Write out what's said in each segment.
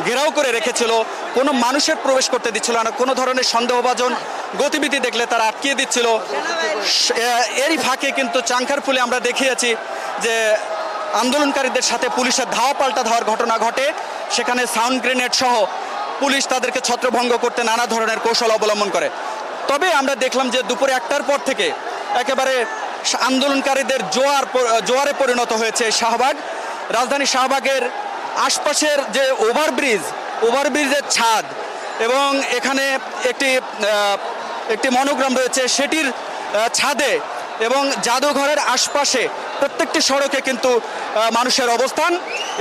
ঘেরাও করে রেখেছিল, কোনো মানুষের প্রবেশ করতে দিচ্ছিল না, কোনো ধরনের সন্দেহভাজন গতিবিধি দেখলে তারা আটকিয়ে দিচ্ছিল। এরই ফাঁকে কিন্তু চাংখারপুলে আমরা দেখিয়েছি যে আন্দোলনকারীদের সাথে পুলিশের ধাওয়া পাল্টা ধাওয়ার ঘটনা ঘটে। সেখানে সাউন্ড গ্রেনেড সহ পুলিশ তাদেরকে ছত্রভঙ্গ করতে নানা ধরনের কৌশল অবলম্বন করে। তবে আমরা দেখলাম যে দুপুরে 1টার পর থেকে একেবারে আন্দোলনকারীদের জোয়ারে পরিণত হয়েছে শাহবাগ। রাজধানী শাহবাগের আশপাশের যে ওভারব্রিজের ছাদ এবং এখানে একটি মনোগ্রাম রয়েছে, সেটির ছাদে এবং জাদুঘরের আশপাশে প্রত্যেকটি সড়কে কিন্তু মানুষের অবস্থান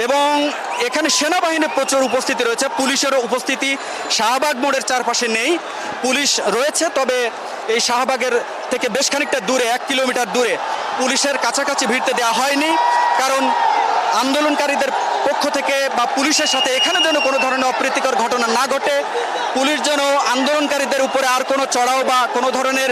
এবং এখানে সেনাবাহিনীর প্রচুর উপস্থিতি রয়েছে। পুলিশেরও উপস্থিতি শাহবাগ মোড়ের চারপাশে নেই, পুলিশ রয়েছে, তবে এই শাহবাগের থেকে বেশ খানিকটা দূরে 1 কিলোমিটার দূরে পুলিশের কাছাকাছি ভিড়তে দেওয়া হয়নি, কারণ আন্দোলনকারীদের পক্ষ থেকে বা পুলিশের সাথে এখানে যেন কোনো ধরনের অপ্রীতিকর ঘটনা না ঘটে, পুলিশ যেন আন্দোলনকারীদের উপরে আর কোনো চড়াও বা কোনো ধরনের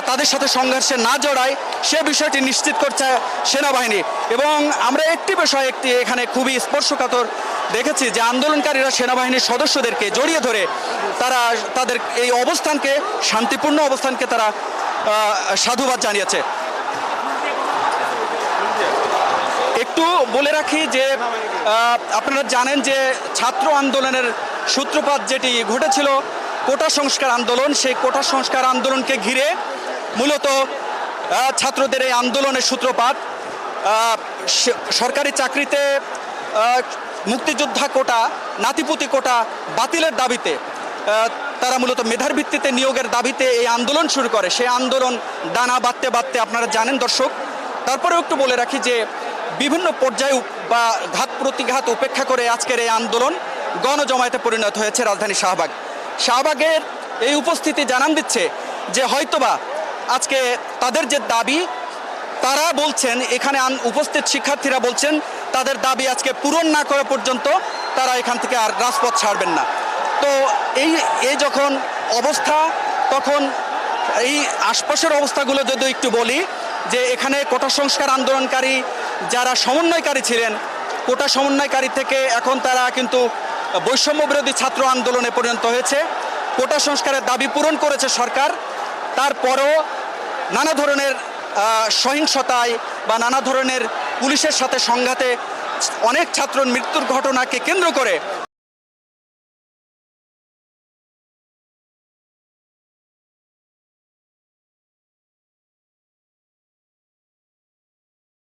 তাদের সাথে সংঘর্ষে না জড়ায়, সে বিষয়টি নিশ্চিত করছে সেনাবাহিনী। এবং আমরা একটি বিষয় এখানে খুবই স্পর্শকাতর দেখেছি যে আন্দোলনকারীরা সেনাবাহিনীর সদস্যদেরকে জড়িয়ে ধরে তারা তাদের এই অবস্থানকে, শান্তিপূর্ণ অবস্থানকে তারা সাধুবাদ জানিয়েছে। একটু বলে রাখি যে আপনারা জানেন যে ছাত্র আন্দোলনের সূত্রপাত যেটি ঘটেছিল কোটা সংস্কার আন্দোলন, সেই কোটা সংস্কার আন্দোলনকে ঘিরে মূলত ছাত্রদের এই আন্দোলনের সূত্রপাত। সরকারি চাকরিতে মুক্তিযোদ্ধা কোটা, নাতিপুতি কোটা বাতিলের দাবিতে তারা মূলত মেধার ভিত্তিতে নিয়োগের দাবিতে এই আন্দোলন শুরু করে। সেই আন্দোলন ডানা বাঁধতে বাঁধতে আপনারা জানেন দর্শক। তারপরেও একটু বলে রাখি যে বিভিন্ন পর্যায়ে বা ঘাত প্রতিঘাত উপেক্ষা করে আজকের এই আন্দোলন গণজমায়েতে পরিণত হয়েছে রাজধানী শাহবাগের এই উপস্থিতি জানান দিচ্ছে যে হয়তোবা আজকে তাদের যে দাবি, তারা বলছেন, এখানে উপস্থিত শিক্ষার্থীরা বলছেন তাদের দাবি আজকে পূরণ না করা পর্যন্ত তারা এখান থেকে আর রাজপথ ছাড়বেন না। তো এই যখন অবস্থা, তখন এই আশপাশের অবস্থাগুলো যদি একটু বলি যে এখানে কোটা সংস্কার আন্দোলনকারী যারা সমন্বয়কারী ছিলেন, কোটা সমন্বয়কারী থেকে এখন তারা কিন্তু বৈষম্য বিরোধী ছাত্র আন্দোলনে পরিণত হয়েছে। কোটা সংস্কারের দাবি পূরণ করেছে সরকার, তারপরেও নানা ধরনের সহিংসতায় বা নানা ধরনের পুলিশের সাথে সংঘাতে অনেক ছাত্র মৃত্যুর ঘটনাকে কেন্দ্র করে